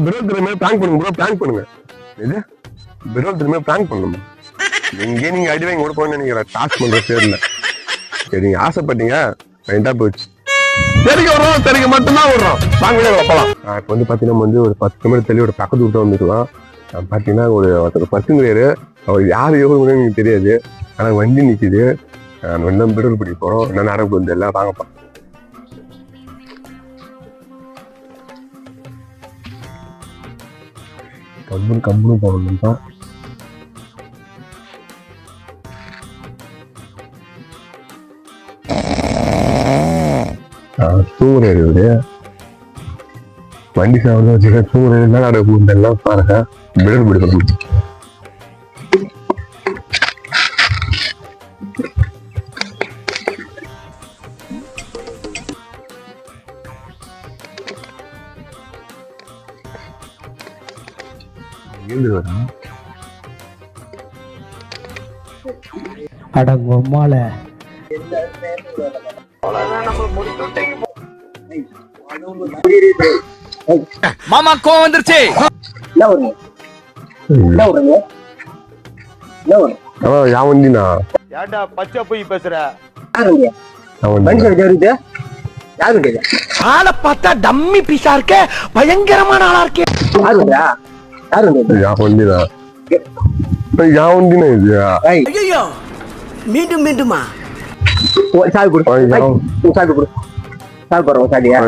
Petrol திரும்ப plan பண்ணுங்க bro, plan பண்ணுங்க. இது பெட்ரோல் திரும்ப பிளான் பண்ணணும். எங்கே நீங்க அடி வாங்கி கூட போகணும்னு நினைக்கிறேன் டாஸ்க் பண்ற பேர்ல. சரி நீங்க ஆசைப்பட்டீங்க, ரைட்டா போச்சு. தெறிக்க வரும், தெறிக்க மட்டும்தான் விடுறோம். வாங்க போகலாம். இப்போ வந்து பாத்தீங்கன்னா ஒரு 10 கிலோமீட்டர் தள்ளி ஒரு பக்கத்து விட்டு வந்துருக்கலாம். பாத்தீங்கன்னா ஒருத்தர் பசுங்கிறாரு, அவர் யாரு எவ்வளவு எனக்கு தெரியாது. ஆனா வண்டி நிக்குது, வண்டி பெட்ரோல் பிடிக்க போறோம். என்ன நடக்க வந்து எல்லாம் வாங்கப்பா. கம்பெனி போகணும்ப்பா. தூங்குறாரு வண்டி சாப்பிட வச்சுக்க. தூங்குறது என்ன நடக்கும் எல்லாம் பாருங்க. பெட்ரோல் பிடிக்கணும். அடங்கொம்மால மாமா கோவம் வந்துருச்சு. யா வண்டினா ஏன்டா பச்சை போய் பேசுற? ஆளை பார்த்தா டம்மி பீஸா இருக்க, பயங்கரமான ஆளா இருக்கே. யா வண்டினா யா வண்டினா இது. ஐயோ மீண்டும் மீண்டுமா? சாவி போடு, சாவி போடு, சாவி போடுறோம் சாவியா.